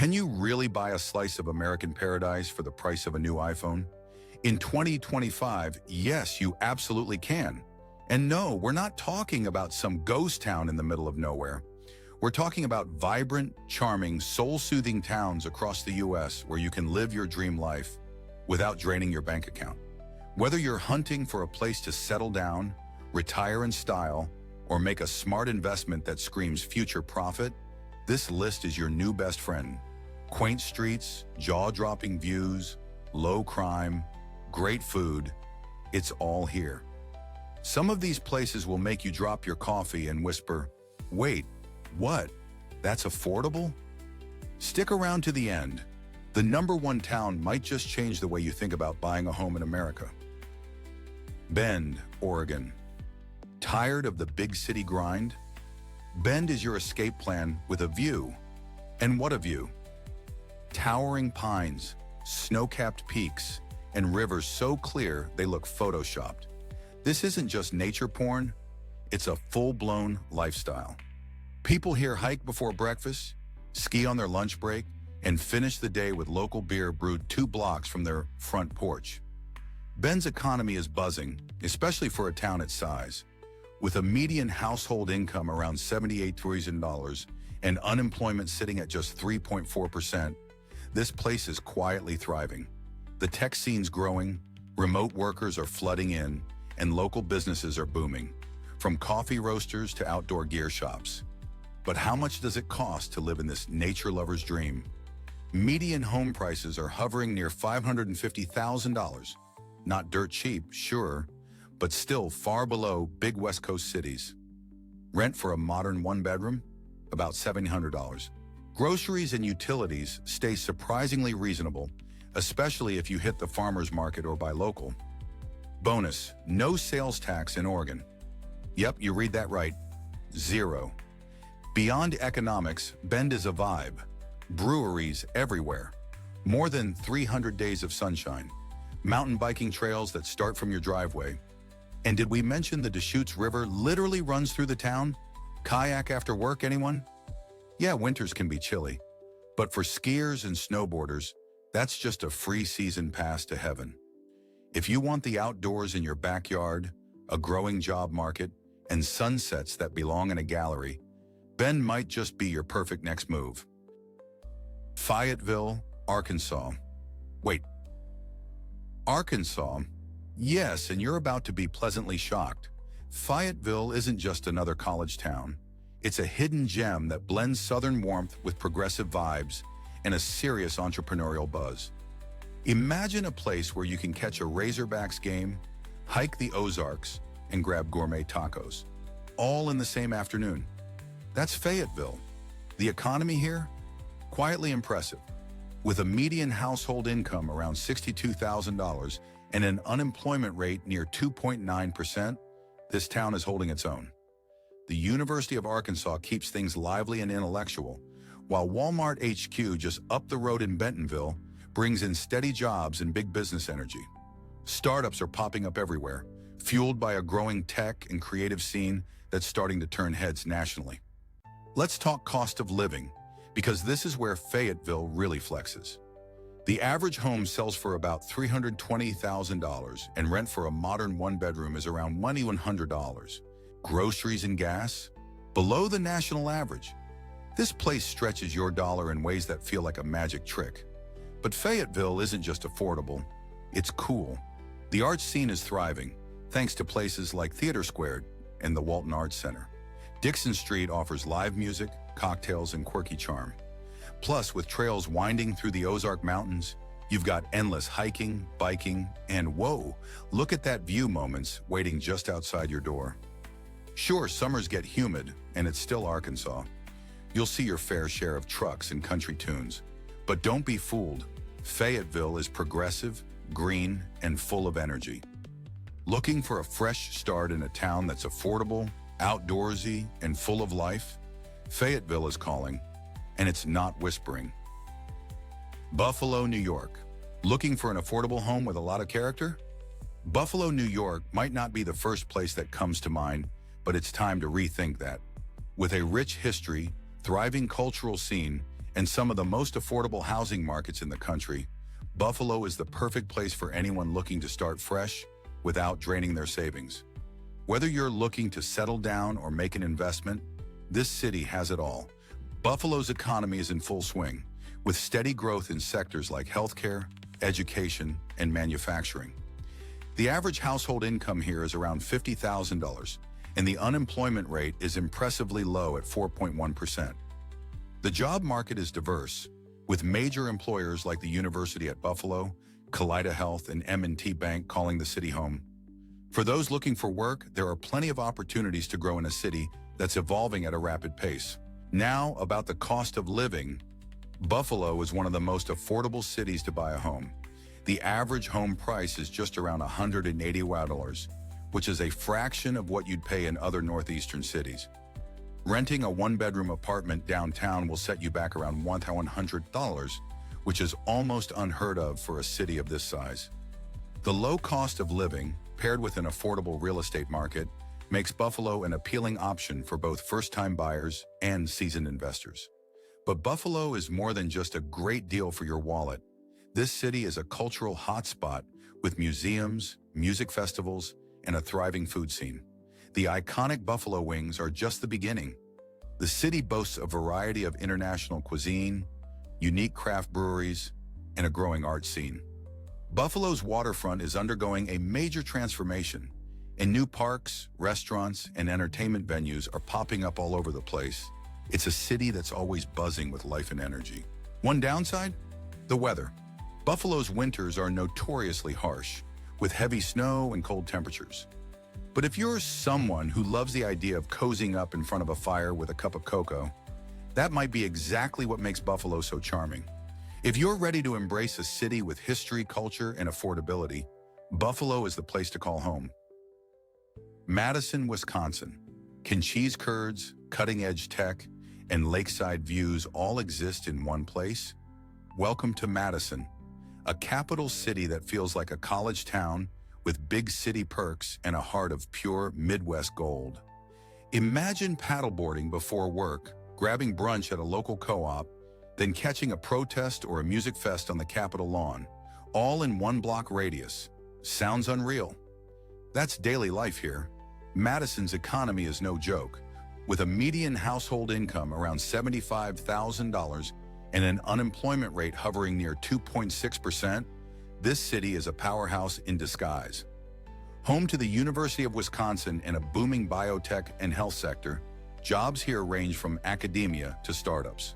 Can you really buy a slice of American paradise for the price of a new iPhone? In 2025, yes, you absolutely can. And no, we're not talking about some ghost town in the middle of nowhere. We're talking about vibrant, charming, soul-soothing towns across the US where you can live your dream life without draining your bank account. Whether you're hunting for a place to settle down, retire in style, or make a smart investment that screams future profit, this list is your new best friend. Quaint streets, jaw-dropping views, low crime, great food, it's all here. Some of these places will make you drop your coffee and whisper, "Wait, what? That's affordable?" Stick around to the end. The number one town might just change the way you think about buying a home in America. Bend, Oregon. Tired of the big city grind? Bend is your escape plan with a view. And what a view! Towering pines, snow-capped peaks, and rivers so clear they look photoshopped. This isn't just nature porn, it's a full-blown lifestyle. People here hike before breakfast, ski on their lunch break, and finish the day with local beer brewed 2 blocks from their front porch. Bend's economy is buzzing, especially for a town its size. With a median household income around $78,000 and unemployment sitting at just 3.4%, this place is quietly thriving. The tech scene's growing, remote workers are flooding in, and local businesses are booming, from coffee roasters to outdoor gear shops. But how much does it cost to live in this nature lover's dream? Median home prices are hovering near $550,000. Not dirt cheap, sure, but still far below big West Coast cities. Rent for a modern one-bedroom? About $700. Groceries and utilities stay surprisingly reasonable, especially if you hit the farmer's market or buy local. Bonus, no sales tax in Oregon. Yep, you read that right. 0. Beyond economics, Bend is a vibe. Breweries everywhere. More than 300 days of sunshine. Mountain biking trails that start from your driveway. And did we mention the Deschutes River literally runs through the town? Kayak after work, anyone? Yeah, winters can be chilly. But for skiers and snowboarders, that's just a free season pass to heaven. If you want the outdoors in your backyard, a growing job market, and sunsets that belong in a gallery, Bend might just be your perfect next move. Fayetteville, Arkansas. Wait. Arkansas? Yes, and you're about to be pleasantly shocked. Fayetteville isn't just another college town. It's a hidden gem that blends southern warmth with progressive vibes and a serious entrepreneurial buzz. Imagine a place where you can catch a Razorbacks game, hike the Ozarks, and grab gourmet tacos, all in the same afternoon. That's Fayetteville. The economy here? Quietly impressive. With a median household income around $62,000 and an unemployment rate near 2.9%, this town is holding its own. The University of Arkansas keeps things lively and intellectual, while Walmart HQ just up the road in Bentonville brings in steady jobs and big business energy. Startups are popping up everywhere, fueled by a growing tech and creative scene that's starting to turn heads nationally. Let's talk cost of living, because this is where Fayetteville really flexes. The average home sells for about $320,000, and rent for a modern one-bedroom is around $2,100. Groceries and gas? Below the national average. This place stretches your dollar in ways that feel like a magic trick. But Fayetteville isn't just affordable, it's cool. The art scene is thriving, thanks to places like Theater Squared and the Walton Arts Center. Dixon Street offers live music, cocktails, and quirky charm. Plus, with trails winding through the Ozark Mountains, you've got endless hiking, biking, and whoa, look at that view moments waiting just outside your door. Sure, summers get humid, and it's still Arkansas. You'll see your fair share of trucks and country tunes. But don't be fooled. Fayetteville is progressive, green, and full of energy. Looking for a fresh start in a town that's affordable, outdoorsy, and full of life? Fayetteville is calling, and it's not whispering. Buffalo, New York. Looking for an affordable home with a lot of character? Buffalo, New York might not be the first place that comes to mind, but it's time to rethink that. With a rich history, thriving cultural scene, and some of the most affordable housing markets in the country, Buffalo is the perfect place for anyone looking to start fresh without draining their savings. Whether you're looking to settle down or make an investment, this city has it all. Buffalo's economy is in full swing, with steady growth in sectors like healthcare, education, and manufacturing. The average household income here is around $50,000, and the unemployment rate is impressively low at 4.1%. The job market is diverse, with major employers like the University at Buffalo, Kaleida Health, and M&T Bank calling the city home. For those looking for work, there are plenty of opportunities to grow in a city that's evolving at a rapid pace. Now, about the cost of living. Buffalo is one of the most affordable cities to buy a home. The average home price is just around $180, which is a fraction of what you'd pay in other northeastern cities. Renting a one-bedroom apartment downtown will set you back around $100, which is almost unheard of for a city of this size. The low cost of living, paired with an affordable real estate market, makes Buffalo an appealing option for both first-time buyers and seasoned investors. But Buffalo is more than just a great deal for your wallet. This city is a cultural hotspot with museums, music festivals, and a thriving food scene. The iconic buffalo wings are just the beginning. The city boasts a variety of international cuisine, unique craft breweries, and a growing art scene. Buffalo's waterfront is undergoing a major transformation, and new parks, restaurants, and entertainment venues are popping up all over the place. It's a city that's always buzzing with life and energy. One downside? The weather. Buffalo's winters are notoriously harsh, with heavy snow and cold temperatures. But if you're someone who loves the idea of cozying up in front of a fire with a cup of cocoa, that might be exactly what makes Buffalo so charming. If you're ready to embrace a city with history, culture, and affordability, Buffalo is the place to call home. Madison, Wisconsin. Can cheese curds, cutting-edge tech, and lakeside views all exist in one place? Welcome to Madison, a capital city that feels like a college town with big city perks and a heart of pure Midwest gold. Imagine paddleboarding before work, grabbing brunch at a local co-op, then catching a protest or a music fest on the Capitol lawn, all in one block radius. Sounds unreal. That's daily life here. Madison's economy is no joke. With a median household income around $75,000 and an unemployment rate hovering near 2.6%, this city is a powerhouse in disguise. Home to the University of Wisconsin and a booming biotech and health sector, jobs here range from academia to startups.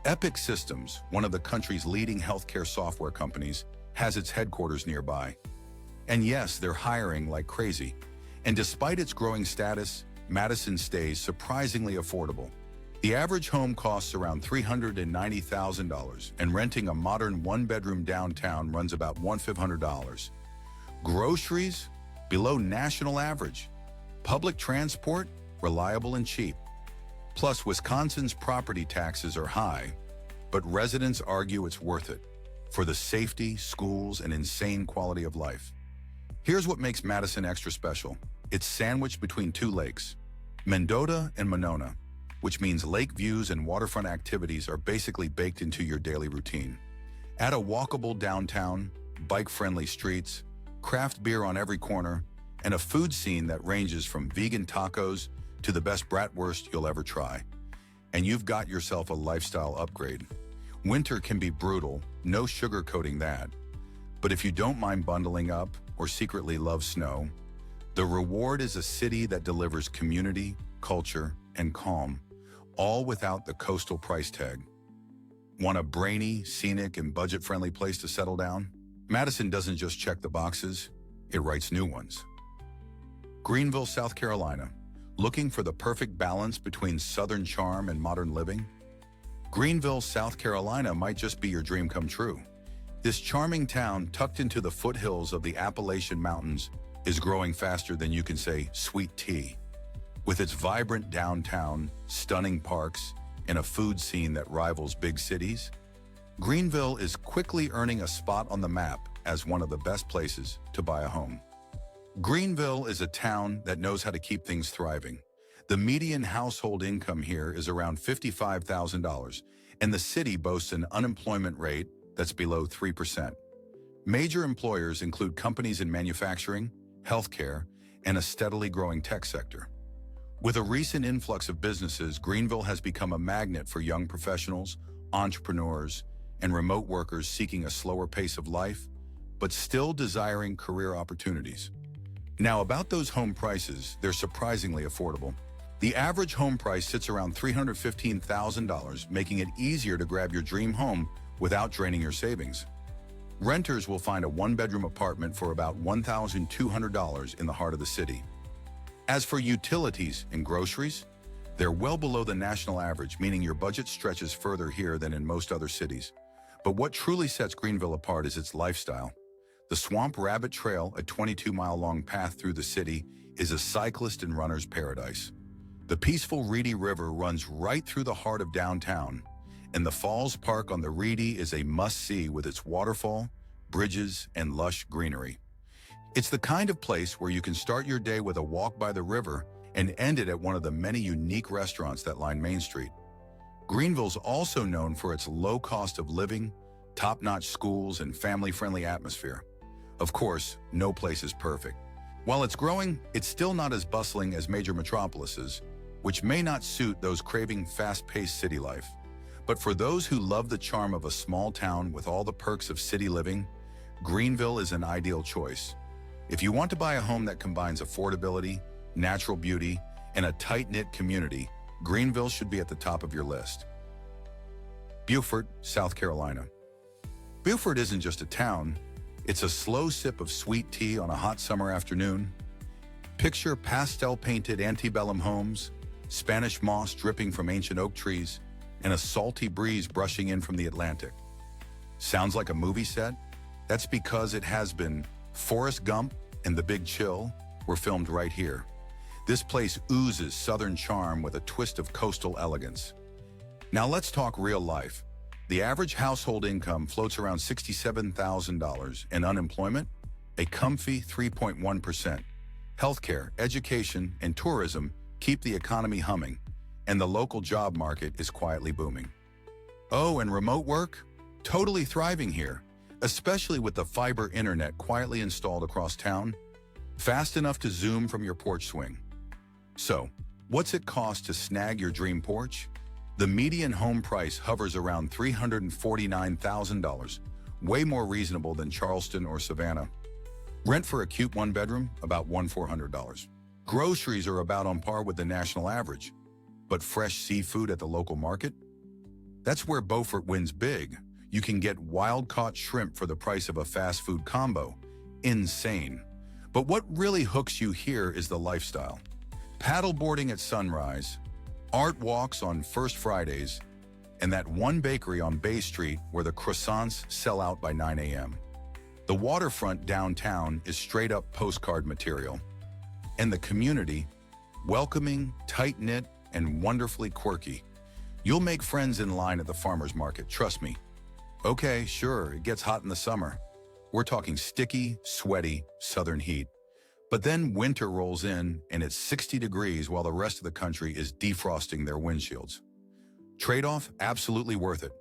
Epic Systems, one of the country's leading healthcare software companies, has its headquarters nearby. And yes, they're hiring like crazy. And despite its growing status, Madison stays surprisingly affordable. The average home costs around $390,000, and renting a modern one-bedroom downtown runs about $1,500. Groceries? Below national average. Public transport? Reliable and cheap. Plus, Wisconsin's property taxes are high, but residents argue it's worth it for the safety, schools, and insane quality of life. Here's what makes Madison extra special. It's sandwiched between two lakes, Mendota and Monona, which means lake views and waterfront activities are basically baked into your daily routine. Add a walkable downtown, bike-friendly streets, craft beer on every corner, and a food scene that ranges from vegan tacos to the best bratwurst you'll ever try. And you've got yourself a lifestyle upgrade. Winter can be brutal, no sugarcoating that. But if you don't mind bundling up or secretly love snow, the reward is a city that delivers community, culture, and calm, all without the coastal price tag. Want a brainy, scenic, and budget-friendly place to settle down? Madison doesn't just check the boxes, it writes new ones. Greenville, South Carolina. Looking for the perfect balance between southern charm and modern living? Greenville, South Carolina might just be your dream come true. This charming town, tucked into the foothills of the Appalachian Mountains, is growing faster than you can say sweet tea. With its vibrant downtown, stunning parks, and a food scene that rivals big cities, Greenville is quickly earning a spot on the map as one of the best places to buy a home. Greenville is a town that knows how to keep things thriving. The median household income here is around $55,000, and the city boasts an unemployment rate that's below 3%. Major employers include companies in manufacturing, healthcare, and a steadily growing tech sector. With a recent influx of businesses, Greenville has become a magnet for young professionals, entrepreneurs, and remote workers seeking a slower pace of life, but still desiring career opportunities. Now, about those home prices, they're surprisingly affordable. The average home price sits around $315,000, making it easier to grab your dream home without draining your savings. Renters will find a one-bedroom apartment for about $1,200 in the heart of the city. As for utilities and groceries, they're well below the national average, meaning your budget stretches further here than in most other cities. But what truly sets Greenville apart is its lifestyle. The Swamp Rabbit Trail, a 22-mile-long path through the city, is a cyclist and runner's paradise. The peaceful Reedy River runs right through the heart of downtown, and the Falls Park on the Reedy is a must-see with its waterfall, bridges, and lush greenery. It's the kind of place where you can start your day with a walk by the river and end it at one of the many unique restaurants that line Main Street. Greenville's also known for its low cost of living, top-notch schools, and family-friendly atmosphere. Of course, no place is perfect. While it's growing, it's still not as bustling as major metropolises, which may not suit those craving fast-paced city life. But for those who love the charm of a small town with all the perks of city living, Greenville is an ideal choice. If you want to buy a home that combines affordability, natural beauty, and a tight-knit community, Greenville should be at the top of your list. Beaufort, South Carolina. Beaufort isn't just a town, it's a slow sip of sweet tea on a hot summer afternoon. Picture pastel-painted antebellum homes, Spanish moss dripping from ancient oak trees, and a salty breeze brushing in from the Atlantic. Sounds like a movie set? That's because it has been. Forrest Gump and The Big Chill were filmed right here. This place oozes southern charm with a twist of coastal elegance. Now let's talk real life. The average household income floats around $67,000, and unemployment? A comfy 3.1%. Healthcare, education, and tourism keep the economy humming, and the local job market is quietly booming. Oh, and remote work? Totally thriving here, especially with the fiber internet quietly installed across town, fast enough to zoom from your porch swing. So, what's it cost to snag your dream porch? The median home price hovers around $349,000, way more reasonable than Charleston or Savannah. Rent for a cute one-bedroom, about $1,400. Groceries are about on par with the national average, but fresh seafood at the local market? That's where Beaufort wins big. You can get wild-caught shrimp for the price of a fast food combo. Insane. But what really hooks you here is the lifestyle. Paddleboarding at sunrise, art walks on First Fridays, and that one bakery on Bay Street where the croissants sell out by 9 a.m. The waterfront downtown is straight-up postcard material. And the community, welcoming, tight-knit, and wonderfully quirky. You'll make friends in line at the farmer's market, trust me. Okay, sure, it gets hot in the summer. We're talking sticky, sweaty, southern heat. But then winter rolls in and it's 60 degrees while the rest of the country is defrosting their windshields. Trade-off? Absolutely worth it.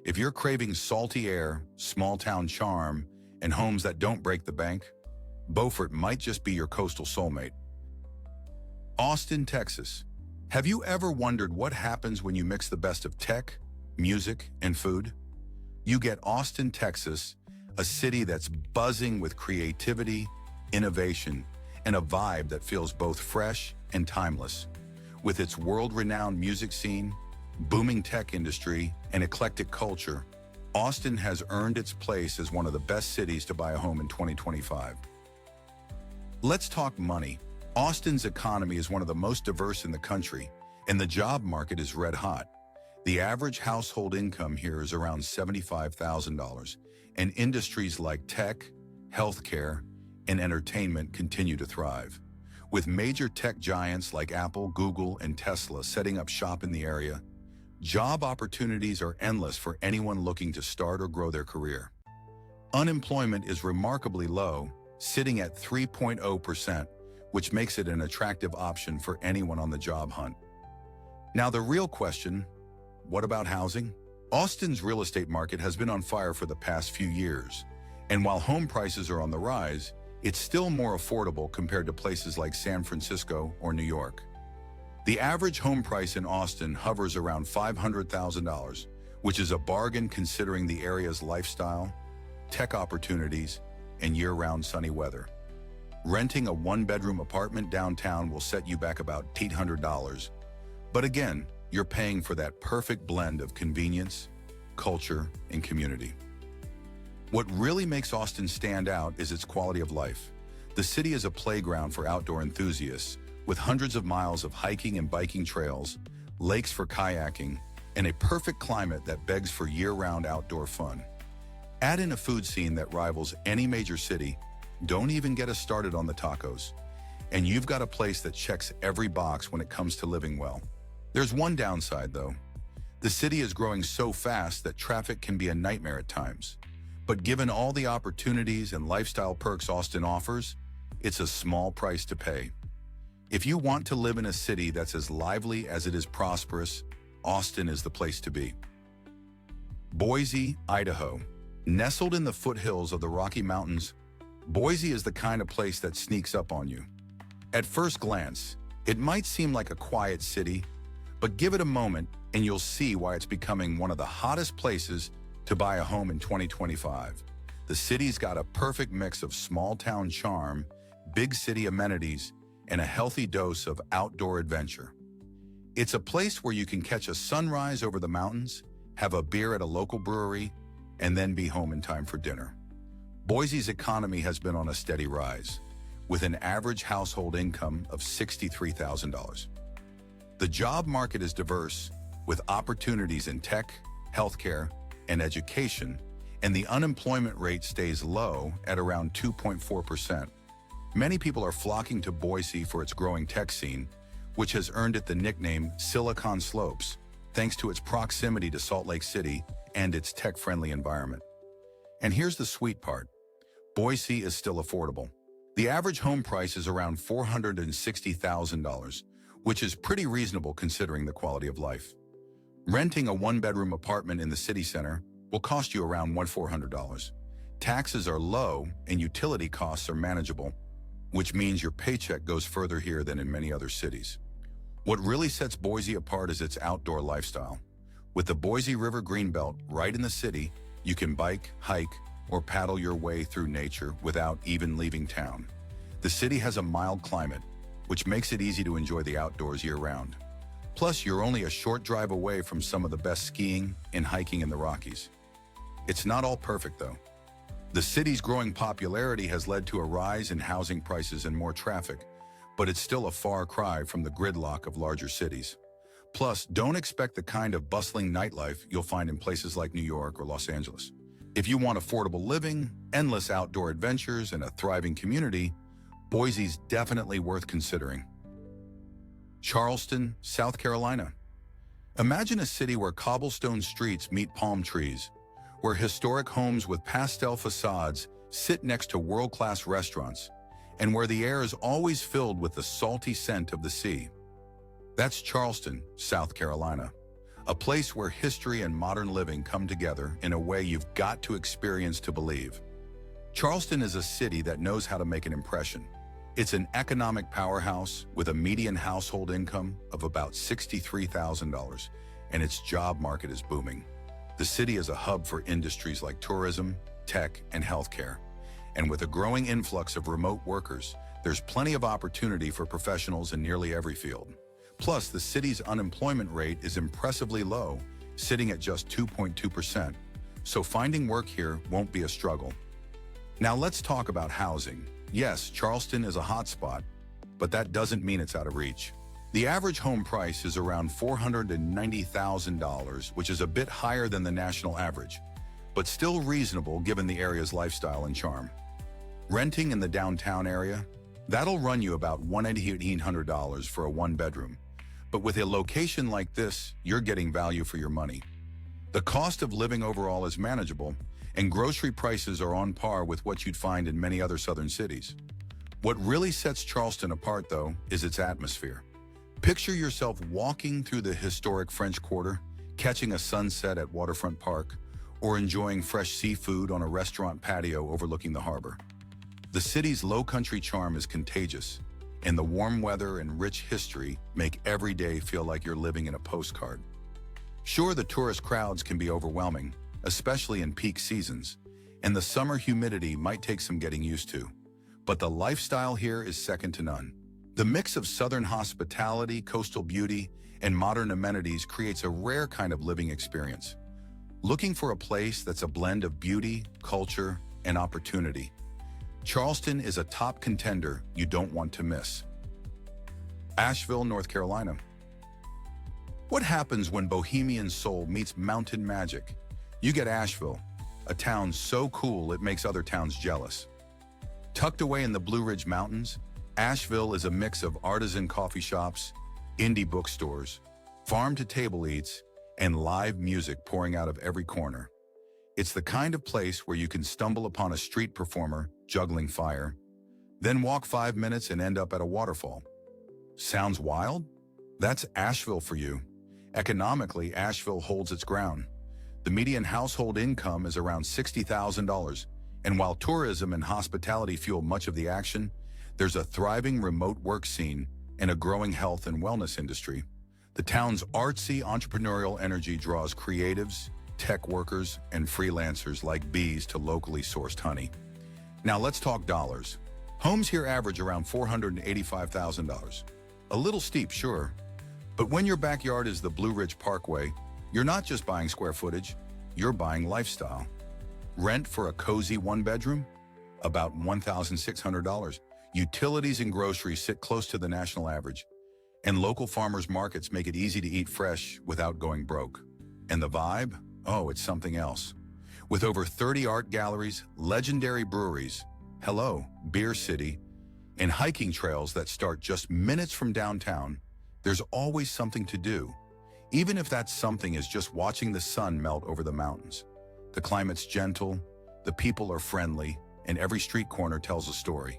If you're craving salty air, small-town charm, and homes that don't break the bank, Beaufort might just be your coastal soulmate. Austin, Texas. Have you ever wondered what happens when you mix the best of tech, music, and food? You get Austin, Texas, a city that's buzzing with creativity, innovation, and a vibe that feels both fresh and timeless. With its world-renowned music scene, booming tech industry, and eclectic culture, Austin has earned its place as one of the best cities to buy a home in 2025. Let's talk money. Austin's economy is one of the most diverse in the country, and the job market is red hot. The average household income here is around $75,000, and industries like tech, healthcare, and entertainment continue to thrive. With major tech giants like Apple, Google, and Tesla setting up shop in the area, job opportunities are endless for anyone looking to start or grow their career. Unemployment is remarkably low, sitting at 3.0%, which makes it an attractive option for anyone on the job hunt. Now the real question, what about housing? Austin's real estate market has been on fire for the past few years, and while home prices are on the rise, it's still more affordable compared to places like San Francisco or New York. The average home price in Austin hovers around $500,000, which is a bargain considering the area's lifestyle, tech opportunities, and year-round sunny weather. Renting a one-bedroom apartment downtown will set you back about $800, but again, you're paying for that perfect blend of convenience, culture, and community. What really makes Austin stand out is its quality of life. The city is a playground for outdoor enthusiasts, with hundreds of miles of hiking and biking trails, lakes for kayaking, and a perfect climate that begs for year-round outdoor fun. Add in a food scene that rivals any major city, don't even get us started on the tacos, and you've got a place that checks every box when it comes to living well. There's one downside, though. The city is growing so fast that traffic can be a nightmare at times. But given all the opportunities and lifestyle perks Austin offers, it's a small price to pay. If you want to live in a city that's as lively as it is prosperous, Austin is the place to be. Boise, Idaho. Nestled in the foothills of the Rocky Mountains, Boise is the kind of place that sneaks up on you. At first glance, it might seem like a quiet city, but give it a moment and you'll see why it's becoming one of the hottest places to buy a home in 2025. The city's got a perfect mix of small-town charm, big city amenities, and a healthy dose of outdoor adventure. It's a place where you can catch a sunrise over the mountains, have a beer at a local brewery, and then be home in time for dinner. Boise's economy has been on a steady rise, with an average household income of $63,000. The job market is diverse, with opportunities in tech, healthcare, and education, and the unemployment rate stays low at around 2.4%. Many people are flocking to Boise for its growing tech scene, which has earned it the nickname Silicon Slopes, thanks to its proximity to Salt Lake City and its tech-friendly environment. And here's the sweet part. Boise is still affordable. The average home price is around $460,000, which is pretty reasonable considering the quality of life. Renting a one-bedroom apartment in the city center will cost you around $1,400. Taxes are low and utility costs are manageable, which means your paycheck goes further here than in many other cities. What really sets Boise apart is its outdoor lifestyle. With the Boise River Greenbelt right in the city, you can bike, hike, or paddle your way through nature without even leaving town. The city has a mild climate, which makes it easy to enjoy the outdoors year-round. Plus, you're only a short drive away from some of the best skiing and hiking in the Rockies. It's not all perfect, though. The city's growing popularity has led to a rise in housing prices and more traffic, but it's still a far cry from the gridlock of larger cities. Plus, don't expect the kind of bustling nightlife you'll find in places like New York or Los Angeles. If you want affordable living, endless outdoor adventures, and a thriving community, Boise's definitely worth considering. Charleston, South Carolina. Imagine a city where cobblestone streets meet palm trees, where historic homes with pastel facades sit next to world-class restaurants, and where the air is always filled with the salty scent of the sea. That's Charleston, South Carolina, a place where history and modern living come together in a way you've got to experience to believe. Charleston is a city that knows how to make an impression. It's an economic powerhouse with a median household income of about $63,000, and its job market is booming. The city is a hub for industries like tourism, tech, and healthcare. And with a growing influx of remote workers, there's plenty of opportunity for professionals in nearly every field. Plus, the city's unemployment rate is impressively low, sitting at just 2.2%, so finding work here won't be a struggle. Now let's talk about housing. Yes, Charleston is a hotspot, but that doesn't mean it's out of reach. The average home price is around $490,000, which is a bit higher than the national average, but still reasonable given the area's lifestyle and charm. Renting in the downtown area, that'll run you about $1,800 for a one-bedroom, but with a location like this, you're getting value for your money. The cost of living overall is manageable, and grocery prices are on par with what you'd find in many other southern cities. What really sets Charleston apart, though, is its atmosphere. Picture yourself walking through the historic French Quarter, catching a sunset at Waterfront Park, or enjoying fresh seafood on a restaurant patio overlooking the harbor. The city's low-country charm is contagious, and the warm weather and rich history make every day feel like you're living in a postcard. Sure, the tourist crowds can be overwhelming, especially in peak seasons, and the summer humidity might take some getting used to. But the lifestyle here is second to none. The mix of southern hospitality, coastal beauty, and modern amenities creates a rare kind of living experience. Looking for a place that's a blend of beauty, culture, and opportunity, Charleston is a top contender you don't want to miss. Asheville, North Carolina. What happens when bohemian soul meets mountain magic? You get Asheville, a town so cool it makes other towns jealous. Tucked away in the Blue Ridge Mountains, Asheville is a mix of artisan coffee shops, indie bookstores, farm-to-table eats, and live music pouring out of every corner. It's the kind of place where you can stumble upon a street performer juggling fire, then walk 5 minutes and end up at a waterfall. Sounds wild? That's Asheville for you. Economically, Asheville holds its ground. The median household income is around $60,000, and while tourism and hospitality fuel much of the action, there's a thriving remote work scene and a growing health and wellness industry. The town's artsy entrepreneurial energy draws creatives, tech workers, and freelancers like bees to locally sourced honey. Now let's talk dollars. Homes here average around $485,000. A little steep, sure, but when your backyard is the Blue Ridge Parkway, you're not just buying square footage, you're buying lifestyle. Rent for a cozy one-bedroom? About $1,600. Utilities and groceries sit close to the national average, and local farmers markets make it easy to eat fresh without going broke. And the vibe? Oh, it's something else. With over 30 art galleries, legendary breweries, hello, Beer City, and hiking trails that start just minutes from downtown, there's always something to do, even if that something is just watching the sun melt over the mountains. The climate's gentle, the people are friendly, and every street corner tells a story.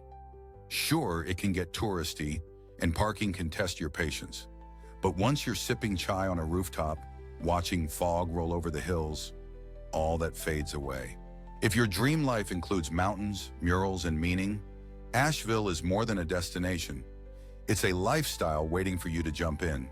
Sure, it can get touristy, and parking can test your patience. But once you're sipping chai on a rooftop, watching fog roll over the hills, all that fades away. If your dream life includes mountains, murals, and meaning, Asheville is more than a destination. It's a lifestyle waiting for you to jump in.